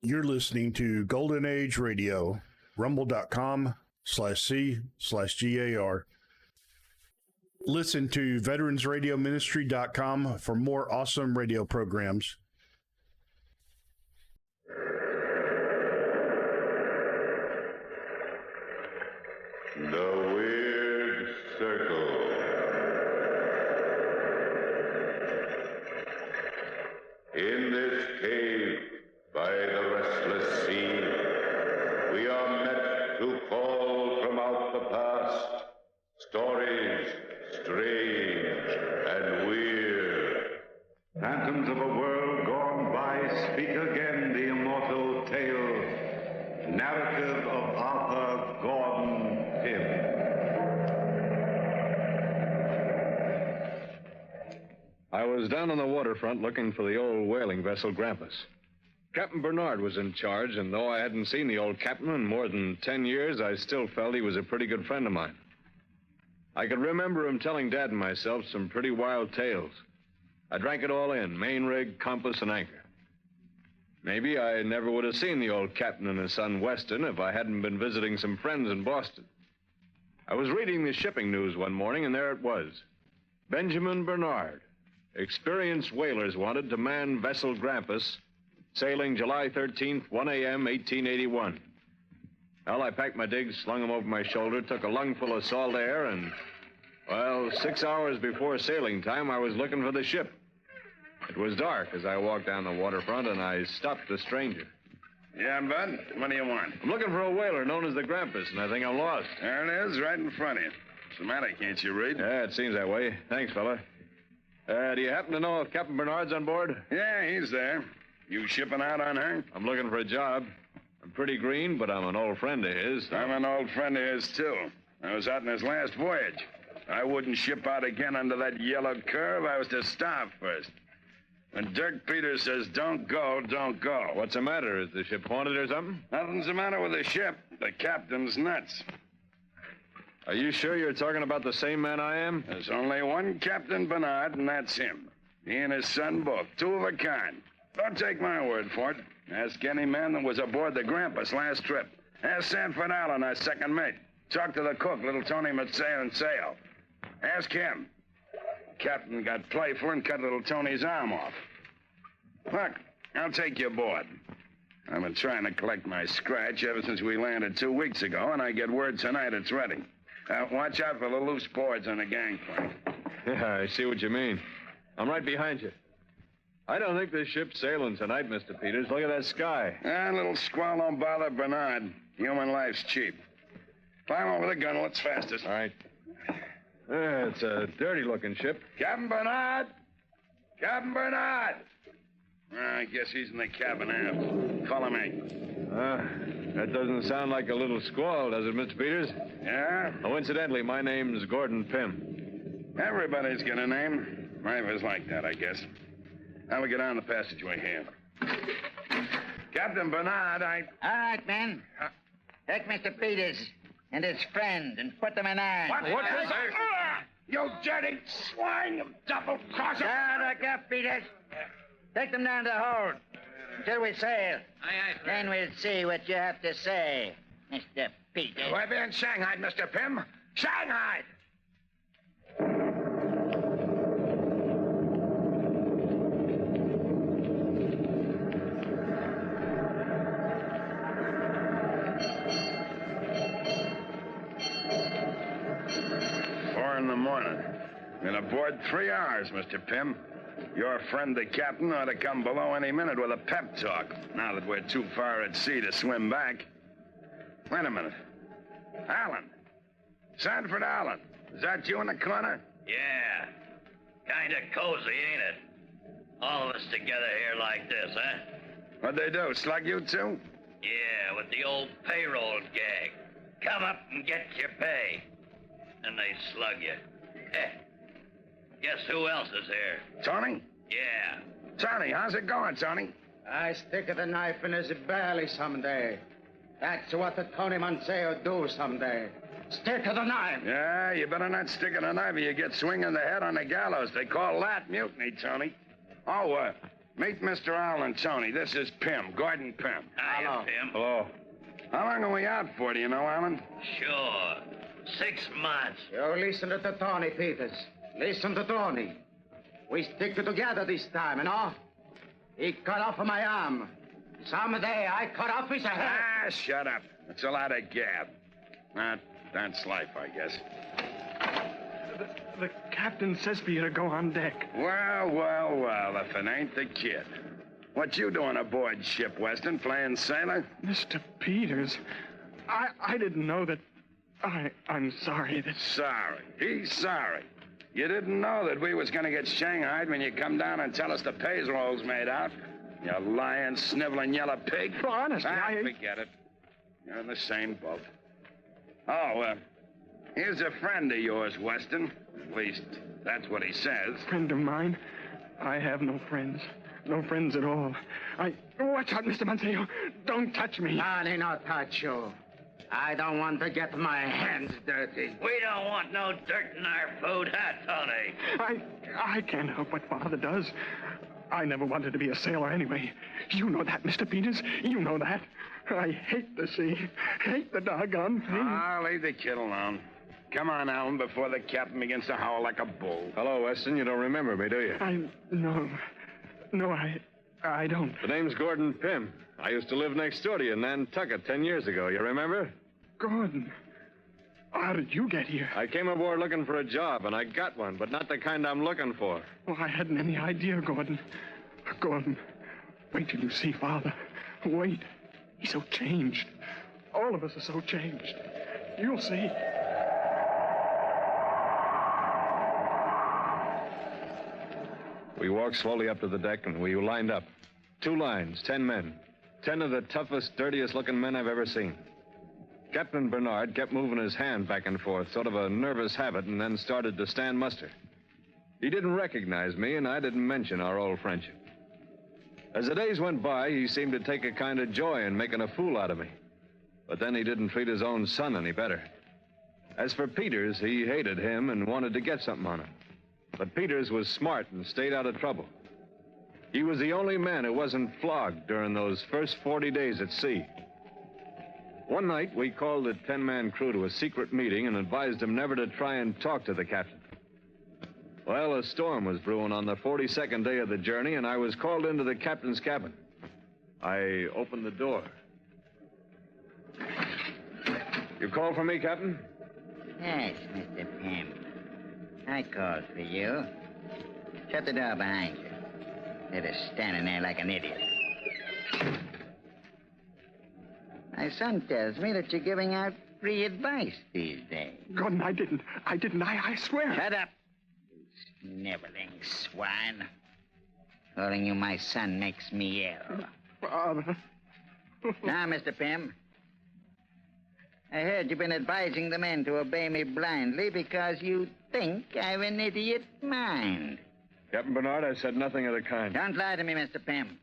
You're listening to Golden Age Radio, rumble.com/C/GAR. Listen to veteransradioministry.com for more awesome radio programs. The Weird Circle. In this cave by the restless sea, we are met to call from out the past stories strange and weird. Phantoms of a world gone by speak again the immortal tale, narrative of Arthur Gordon Pym. I was down on the waterfront looking for the old whaling vessel Grampus. Captain Bernard was in charge, and though I hadn't seen the old captain in more than 10 years, I still felt he was a pretty good friend of mine. I could remember him telling Dad and myself some pretty wild tales. I drank it all in, main rig, compass, and anchor. Maybe I never would have seen the old captain and his son Weston if I hadn't been visiting some friends in Boston. I was reading the shipping news one morning, and there it was. Benjamin Bernard, experienced whalers wanted to man vessel Grampus, sailing July 13th, 1 a.m., 1881. Well, I packed my digs, slung them over my shoulder, took a lungful of salt air, and, 6 hours before sailing time, I was looking for the ship. It was dark as I walked down the waterfront, and I stopped the stranger. Yeah, Bud? What do you want? I'm looking for a whaler known as the Grampus, and I think I'm lost. There it is, right in front of you. What's the matter? Can't you read? Yeah, it seems that way. Thanks, fella. Do you happen to know if Captain Bernard's on board? Yeah, he's there. You shipping out on her? I'm looking for a job. I'm pretty green, but I'm an old friend of his. I'm an old friend of his, too. I was out in his last voyage. I wouldn't ship out again under that yellow curve. I was to starve first. When Dirk Peters says, don't go, don't go. What's the matter? Is the ship haunted or something? Nothing's the matter with the ship. The captain's nuts. Are you sure you're talking about the same man I am? There's only one Captain Bernard, and that's him. He and his son both. Two of a kind. Don't take my word for it. Ask any man that was aboard the Grampus last trip. Ask Sanford Allen, our second mate. Talk to the cook, little Tony Mateo and Sale. Ask him. Captain got playful and cut little Tony's arm off. Look, I'll take you aboard. I've been trying to collect my scratch ever since we landed 2 weeks ago, and I get word tonight it's ready. Watch out for the loose boards on the gangplank. Yeah, I see what you mean. I'm right behind you. I don't think this ship's sailing tonight, Mr. Peters. Look at that sky. A little squall don't bother Bernard. Human life's cheap. Climb over the gunwale. It's fastest. All right. It's a dirty-looking ship. Captain Bernard! Captain Bernard! I guess he's in the cabin aft. Follow me. That doesn't sound like a little squall, does it, Mr. Peters? Yeah? Oh, incidentally, my name's Gordon Pym. Everybody's got a name. Life is like that, I guess. Now we get down the passageway here. Captain Bernard, All right, men. Take Mr. Peters and his friend and put them in irons. What's this? You dirty swine! You double-crosser! Down the gap, Peters. Take them down to the hold until we sail. Aye, sir. Then we'll see what you have to say, Mr. Peters. We're being shanghaied, Mr. Pym. Shanghaied! In the morning. Been aboard 3 hours, Mr. Pym. Your friend, the captain, ought to come below any minute with a pep talk, now that we're too far at sea to swim back. Wait a minute. Allen. Sanford Allen. Is that you in the corner? Yeah. Kinda cozy, ain't it? All of us together here like this, huh? What'd they do, slug you too? Yeah, with the old payroll gag. Come up and get your pay. And they slug you. Guess who else is here? Tony? Yeah. Tony, how's it going, Tony? I stick the knife in his belly someday. That's what the Tony Manceo do someday. Stick to the knife. Yeah, you better not stick in a knife or you get swinging the head on the gallows. They call that mutiny, Tony. Oh, Meet Mr. Allen Tony. This is Pym, Gordon Pym. Hiya, Pim. Hello. How long are we out for, do you know, Allen? Sure. 6 months. You listen to Tony, Peters. Listen to Tony. We stick together this time, you know? He cut off my arm. Someday I cut off his head. Ah, shut up. It's a lot of gab. That's life, I guess. The captain says for you to go on deck. Well, if it ain't the kid. What you doing aboard ship, Weston? Playing sailor? Mr. Peters, I didn't know that... I'm sorry that... Sorry. He's sorry. You didn't know that we was gonna get shanghaied when you come down and tell us the payroll's made out? You lying, sniveling yellow pig. Well, honestly, Forget it. You're in the same boat. Oh, here's a friend of yours, Weston. At least, that's what he says. Friend of mine? I have no friends. No friends at all. Watch out, Mr. Manseo. Don't touch me. Tony, not touch you. I don't want to get my hands dirty. We don't want no dirt in our food, huh, Tony? I can't help what Father does. I never wanted to be a sailor anyway. You know that, Mr. Peters. You know that. I hate the sea. Hate the doggone thing. I'll leave the kid alone. Come on, Alan, before the captain begins to howl like a bull. Hello, Weston. You don't remember me, do you? No, I don't. The name's Gordon Pym. I used to live next door to you in Nantucket 10 years ago. You remember? Gordon, how did you get here? I came aboard looking for a job, and I got one, but not the kind I'm looking for. Well, I hadn't any idea, Gordon. Gordon, wait till you see Father. Wait. He's so changed. All of us are so changed. You'll see. We walked slowly up to the deck, and we lined up. 2 lines, 10 men. 10 of the toughest, dirtiest-looking men I've ever seen. Captain Bernard kept moving his hand back and forth, sort of a nervous habit, and then started to stand muster. He didn't recognize me, and I didn't mention our old friendship. As the days went by, he seemed to take a kind of joy in making a fool out of me. But then he didn't treat his own son any better. As for Peters, he hated him and wanted to get something on him. But Peters was smart and stayed out of trouble. He was the only man who wasn't flogged during those first 40 days at sea. One night, we called the 10-man crew to a secret meeting and advised them never to try and talk to the captain. Well, a storm was brewing on the 42nd day of the journey, and I was called into the captain's cabin. I opened the door. You called for me, Captain? Yes, Mr. Pym. I called for you. Shut the door behind you. Instead of standing there like an idiot. My son tells me that you're giving out free advice these days. Gordon, I didn't. I swear. Shut up, you sniveling swine. Calling you my son makes me ill. Father. Now, Mr. Pym, I heard you've been advising the men to obey me blindly because you think I've an idiot mind. Captain Bernard, I said nothing of the kind. Don't lie to me, Mr. Pym.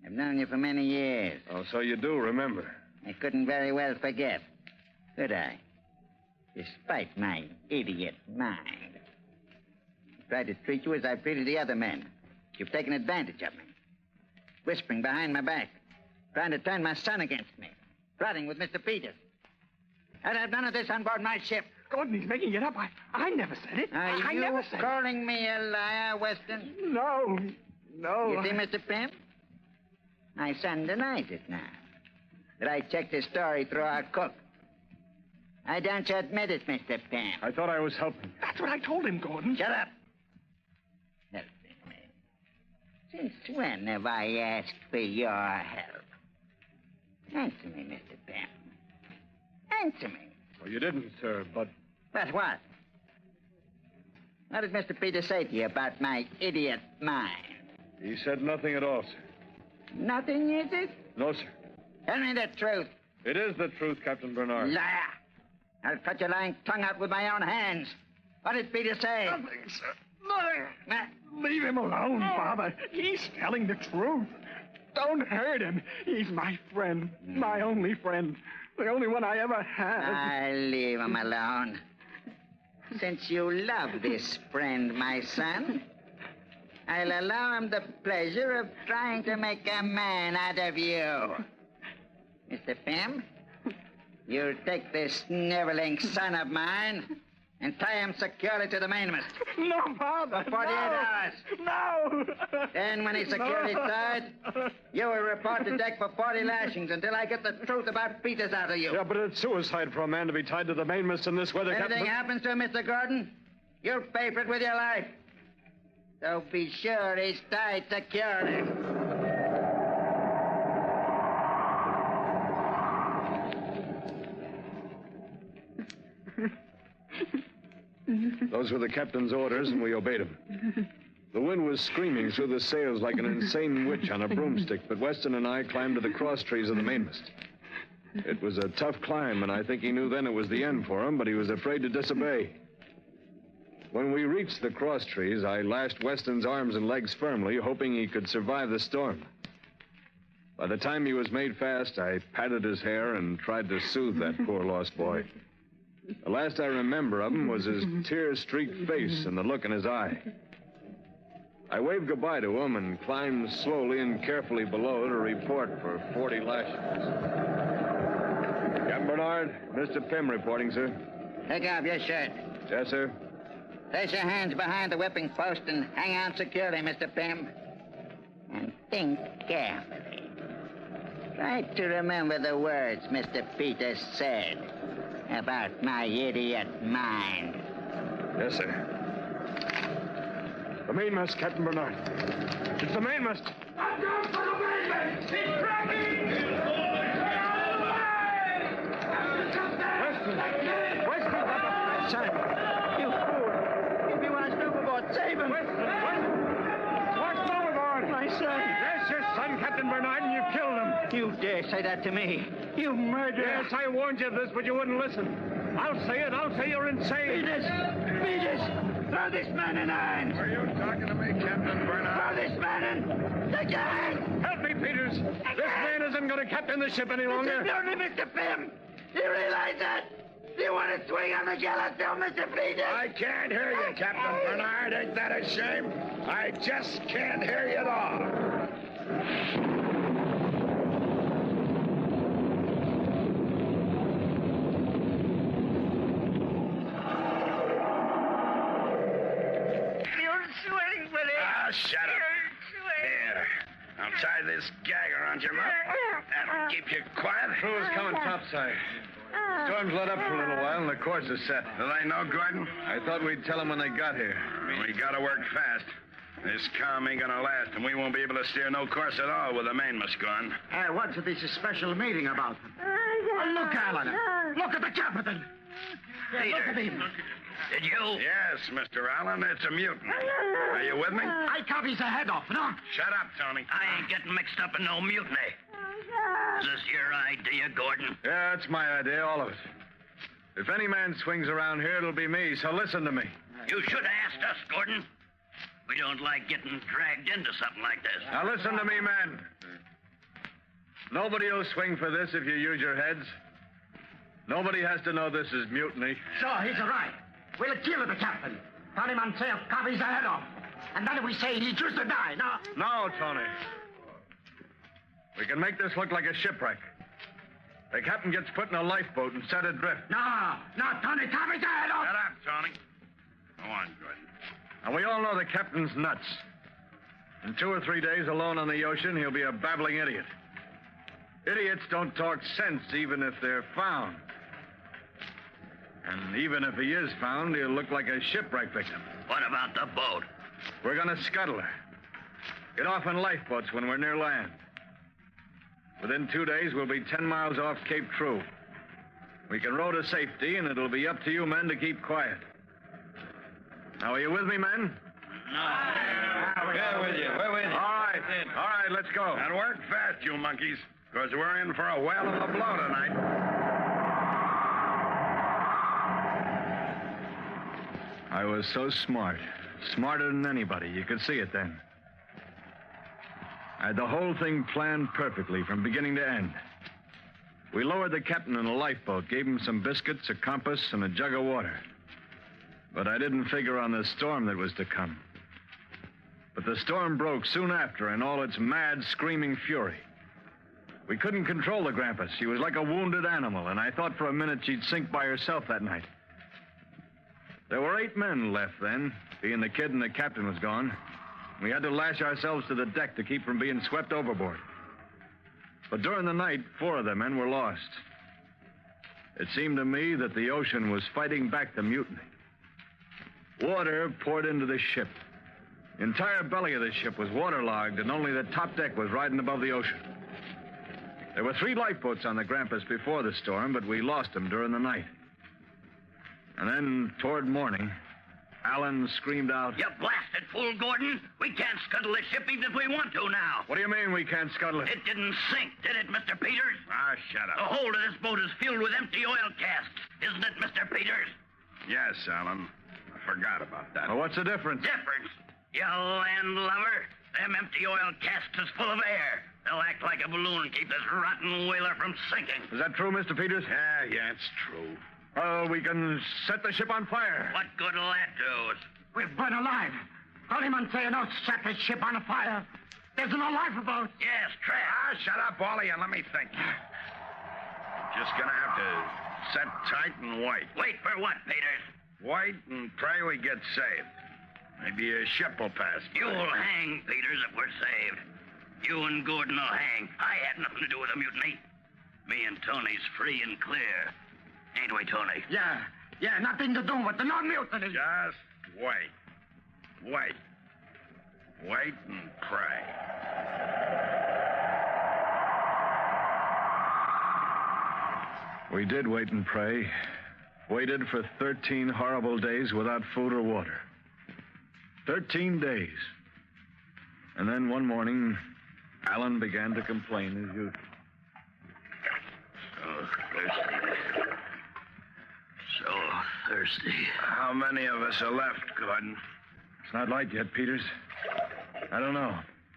I've known you for many years. Oh, so you do remember. I couldn't very well forget, could I? Despite my idiot mind. I tried to treat you as I've treated the other men. You've taken advantage of me. Whispering behind my back. Trying to turn my son against me. Plotting with Mr. Peters. I'd have none of this on board my ship. Gordon, he's making it up. I never said it. Are I you never said calling me a liar, Weston? No. You see, Mr. Pym? My son denies it now. But I checked his story through our cook. Why don't you admit it, Mr. Pym? I thought I was helping. That's what I told him, Gordon. Shut up. Helping me. Since when have I asked for your help? Answer me, Mr. Pym. Answer me. Well, you didn't, sir, but... But what? What did Mr. Peters say to you about my idiot mind? He said nothing at all, sir. Nothing, is it? No, sir. Tell me the truth. It is the truth, Captain Bernard. Liar. I'll cut your lying tongue out with my own hands. What did Peter say? Nothing, sir. Nothing. Leave him alone, Father. He's telling the truth. Don't hurt him. He's my friend. My only friend. The only one I ever had. I'll leave him alone. Since you love this friend, my son, I'll allow him the pleasure of trying to make a man out of you. Mr. Pym, you'll take this sniveling son of mine and tie him securely to the mainmast. No, Father. 48 hours. No. Then, when he's securely tied, you will report to deck for 40 lashings until I get the truth about Peters out of you. Yeah, but it's suicide for a man to be tied to the mainmast in this weather, If anything Captain. happens to him, Mr. Gordon, you'll pay for it with your life. So be sure he's tied securely. Those were the captain's orders, and we obeyed him. The wind was screaming through the sails like an insane witch on a broomstick, but Weston and I climbed to the cross trees of the mainmast. It was a tough climb, and I think he knew then it was the end for him, but he was afraid to disobey. When we reached the cross trees, I lashed Weston's arms and legs firmly, hoping he could survive the storm. By the time he was made fast, I patted his hair and tried to soothe that poor lost boy. The last I remember of him was his tear-streaked face and the look in his eye. I waved goodbye to him and climbed slowly and carefully below to report for 40 lashings. Captain Bernard, Mr. Pym reporting, sir. Take off your shirt. Yes, sir. Place your hands behind the whipping post and hang on securely, Mr. Pym. And think carefully. Try to remember the words Mr. Peters said about my idiot mind. Yes, sir. The mainmast, Captain Bernard. It's the mainmast. I'm going for the mainmast. It's cracking. Weston, Son, you fool. If he wants to overboard, save him. What's overboard? My son. That's your son, Captain Bernard, and you killed him. You dare say that to me? You murderer. Yes, I warned you of this, but you wouldn't listen. I'll say it. I'll say you're insane. Peters, throw this man in irons. Are you talking to me, Captain Bernard? Throw this man in the gang. Help me, Peters. This man isn't going to captain the ship any longer. It's only Mr. Pym. Do you realize that? Do you want to swing on the gallows too, Mr. Peters? I can't hear you, Captain Bernard. Ain't that a shame? I just can't hear you at all. Shut up. Here. I'll tie this gag around your mouth. That'll keep you quiet. Crew is coming topside. Storm's let up for a little while, and the course is set. Do they know, Gordon? I thought we'd tell them when they got here. We gotta work fast. This calm ain't gonna last, and we won't be able to steer no course at all with the mainmast gone. What's this special meeting about? Look, Allen. Look at the captain. Look at him. Did you? Yes, Mr. Allen, it's a mutiny. Are you with me? I cut his head off, no? Shut up, Tony. I ain't getting mixed up in no mutiny. Is this your idea, Gordon? Yeah, that's my idea, all of it. If any man swings around here, it'll be me, so listen to me. You should have asked us, Gordon. We don't like getting dragged into something like this. Now listen to me, man. Nobody will swing for this if you use your heads. Nobody has to know this is mutiny. Sure, he's right. We'll kill the captain. Turn him on sail, cut his head off. And then we say he chooses to die, no? No, Tony. We can make this look like a shipwreck. The captain gets put in a lifeboat and set adrift. No, Tony, cut his head off. Shut up, Tony. Go on, Gordon. And we all know the captain's nuts. In 2 or 3 days alone on the ocean, he'll be a babbling idiot. Idiots don't talk sense even if they're found. And even if he is found, he'll look like a shipwreck victim. What about the boat? We're gonna scuttle her. Get off in lifeboats when we're near land. Within 2 days, we'll be 10 miles off Cape True. We can row to safety, and it'll be up to you men to keep quiet. Now, are you with me, men? No. We're with you. All right. All right, let's go. And work fast, you monkeys, because we're in for a whale of a blow tonight. I was so smart. Smarter than anybody. You could see it then. I had the whole thing planned perfectly from beginning to end. We lowered the captain in a lifeboat, gave him some biscuits, a compass, and a jug of water. But I didn't figure on the storm that was to come. But the storm broke soon after in all its mad, screaming fury. We couldn't control the Grampus. She was like a wounded animal, and I thought for a minute she'd sink by herself that night. There were 8 men left then, being the kid and the captain was gone. We had to lash ourselves to the deck to keep from being swept overboard. But during the night, 4 of the men were lost. It seemed to me that the ocean was fighting back the mutiny. Water poured into the ship. The entire belly of the ship was waterlogged, and only the top deck was riding above the ocean. There were 3 lifeboats on the Grampus before the storm, but we lost them during the night. And then, toward morning, Allen screamed out, You blasted fool, Gordon. We can't scuttle the ship even if we want to now. What do you mean we can't scuttle it? It didn't sink, did it, Mr. Peters? Ah, shut The up. hold of this boat is filled with empty oil casks, isn't it, Mr. Peters? Yes, Alan. I forgot about that. Well, what's the difference? Difference? You landlubber. Them empty oil casks is full of air. They'll act like a balloon and keep this rotten whaler from sinking. Is that true, Mr. Peters? Yeah, it's true. Oh, we can set the ship on fire. What good will that do? We're burned alive. Honeyman say no set the ship on fire. There's no lifeboat. Yes, Trap. Ah, shut up, Wally, and let me think. Just gonna have to set tight and wait. Wait for what, Peters? Wait and pray we get saved. Maybe a ship will pass by. You'll hang, Peters, if we're saved. You and Gordon will hang. I had nothing to do with the mutiny. Me and Tony's free and clear. Ain't we, Tony? Yeah, nothing to do with the non-mutiny. Just wait. Wait. Wait and pray. We did wait and pray. Waited for 13 horrible days without food or water. 13 days. And then one morning, Alan began to complain as usual. So thirsty. So thirsty. How many of us are left, Gordon? It's not light yet, Peters. I don't know.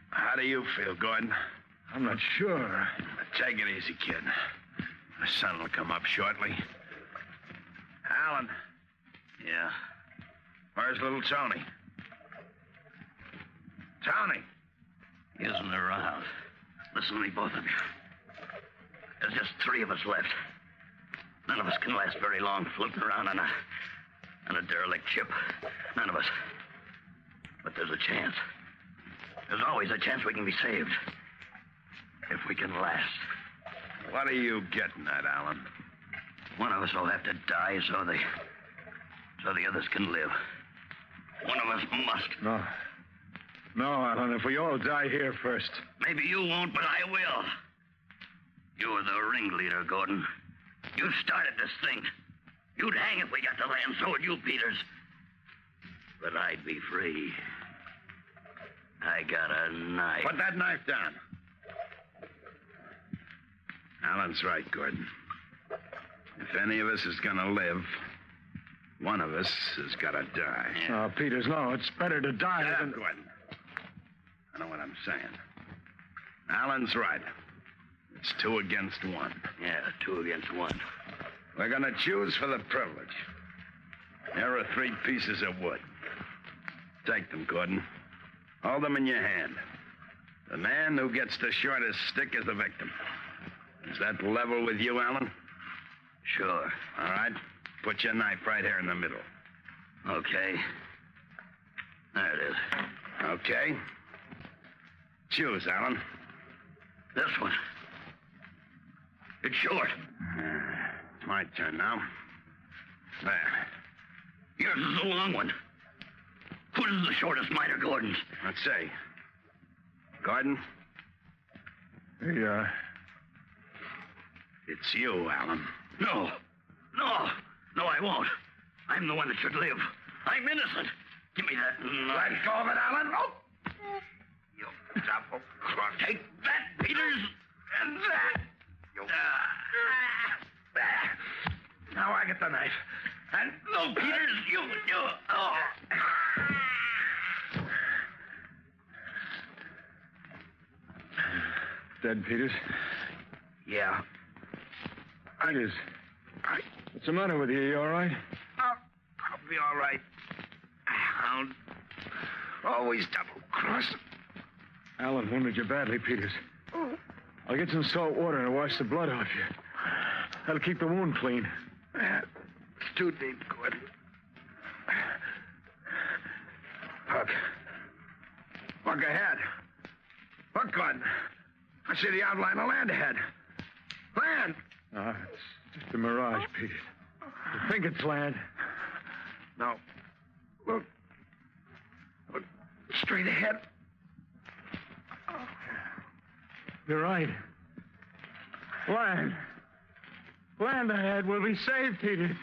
How do you feel, Gordon? I'm not sure. Take it easy, kid. The sun will come up shortly. Alan. Yeah. Where's little Tony? Tony. He isn't around. Listen to me, both of you. There's just 3 of us left. None of us can last very long floating around on a derelict ship. None of us. But there's a chance. There's always a chance we can be saved. If we can last. What are you getting at, Alan? One of us will have to die so the others can live. One of us must. No, Alan, if we all die here first. Maybe you won't, but I will. You're the ringleader, Gordon. You started this thing. You'd hang if we got to land, so would you, Peters. But I'd be free. I got a knife. Put that knife down. Alan's right, Gordon. If any of us is gonna live, one of us has gotta die. Yeah. Oh, Peters, no, it's better to die Shut than... up, Gordon. I know what I'm saying. Alan's right. It's 2 against 1. Yeah, 2 against 1. We're gonna choose for the privilege. There are 3 pieces of wood. Take them, Gordon. Hold them in your hand. The man who gets the shortest stick is the victim. Is that level with you, Alan? Sure. All right. Put your knife right here in the middle. Okay. There it is. Okay. Choose, Alan. This one. It's short. It's my turn now. There. Yours is the long one. Whose is the shortest, mine or Gordon's? Let's see. Gordon? Yeah. It's you, Alan. No. No, I won't. I'm the one that should live. I'm innocent. Give me that knife. Let go of it, Alan. Oh! You double crook. Take that, Peters. And that. You... Now I get the knife. And No, Peters, you. Oh. Dead, Peters? yeah. Peters. What's the matter with you? You all right? I'll be all right. I'll always double cross. Alan wounded you badly, Peters. I'll get some salt water and wash the blood off you. That'll keep the wound clean. It's too deep, Gord. Look. Look ahead. Look, Gordon. I see the outline of land ahead. Land! It's just a mirage, Peters. You think it's land? No. Look. Look straight ahead. You're right. Land. Land ahead. We'll be saved, Peters.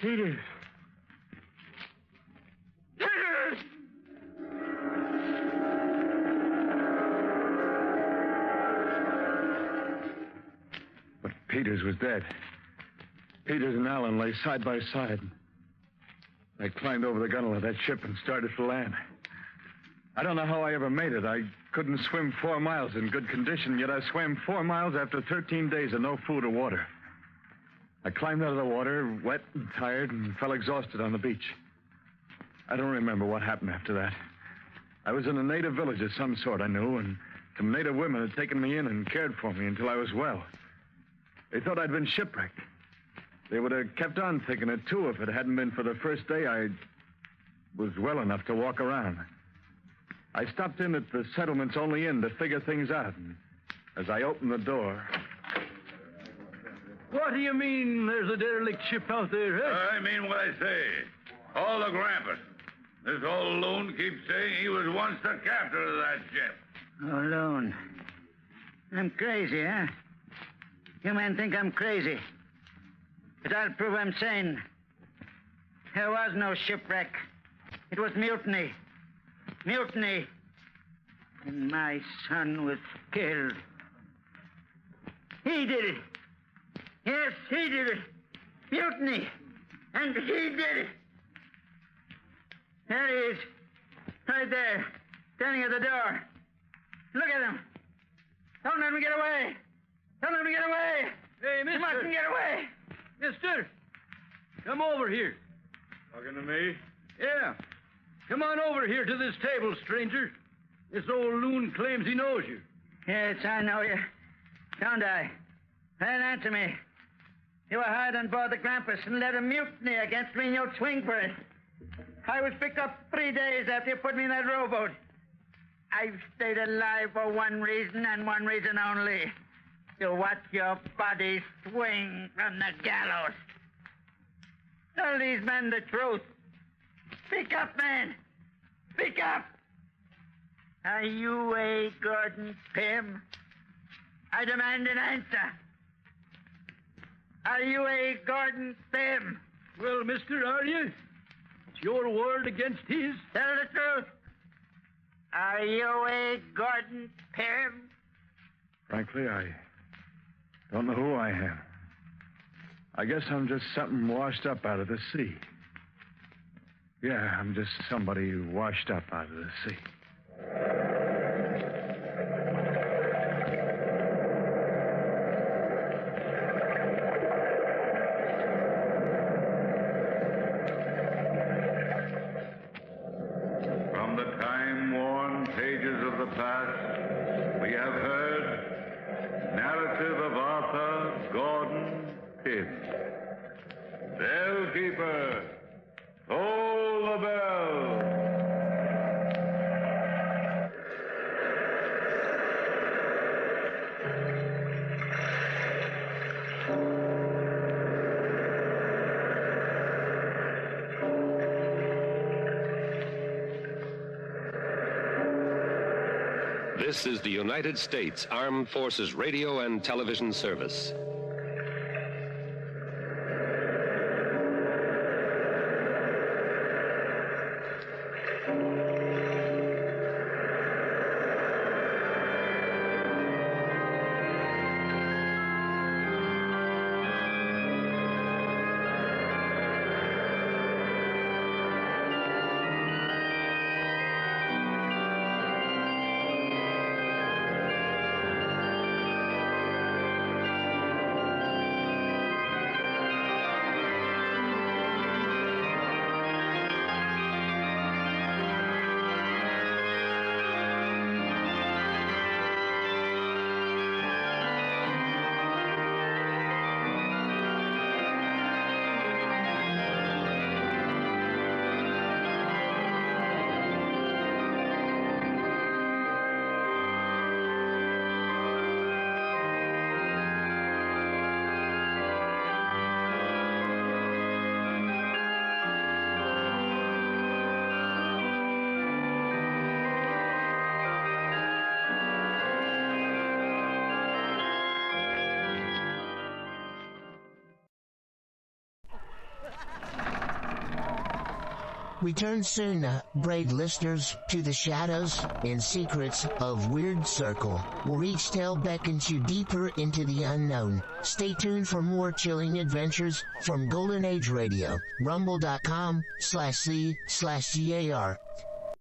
Peters. Peters! But Peters was dead. Peters and Alan lay side by side. I climbed over the gunwale of that ship and started for land. I don't know how I ever made it. I couldn't swim 4 miles in good condition, yet I swam 4 miles after 13 days of no food or water. I climbed out of the water, wet and tired, and fell exhausted on the beach. I don't remember what happened after that. I was in a native village of some sort, I knew, and some native women had taken me in and cared for me until I was well. They thought I'd been shipwrecked. They would have kept on thinking it, too, if it hadn't been for the first day I was well enough to walk around. I stopped in at the settlement's only inn to figure things out, and as I opened the door... What do you mean there's a derelict ship out there, eh? I mean what I say. All the Grampus. This old loon keeps saying he was once the captain of that ship. Oh, Loon. I'm crazy, huh? You men think I'm crazy. But I'll prove I'm sane. There was no shipwreck. It was mutiny. Mutiny. And my son was killed. He did it. Yes, he did it. Mutiny. And he did it. There he is. Right there. Standing at the door. Look at him. Don't let him get away. Don't let him get away. Hey, You mister. mustn't get away. Mister, come over here. Talking to me? Yeah. Come on over here to this table, stranger. This old loon claims he knows you. Yes, I know you. Don't I? Well, answer me. You were hired on board the Grampus and led a mutiny against me in your swing for it. I was picked up 3 days after you put me in that rowboat. I've stayed alive for one reason and one reason only. To watch your body swing from the gallows. Tell these men the truth. Speak up, man. Speak up. Are you a Gordon Pym? I demand an answer. Are you a Gordon Pym? Well, mister, are you? It's your word against his. Tell the truth. Are you a Gordon Pym? Frankly, I don't know who I am. I guess I'm just something washed up out of the sea. Yeah, I'm just somebody washed up out of the sea. From the time-worn pages of the past, we have heard narrative of Arthur Gordon Pym. Bellkeeper, toll the bell. This is the United States Armed Forces Radio and Television Service. Return soon, brave listeners, to the shadows and secrets of Weird Circle, where each tale beckons you deeper into the unknown. Stay tuned for more chilling adventures from Golden Age Radio, rumble.com/C/GAR.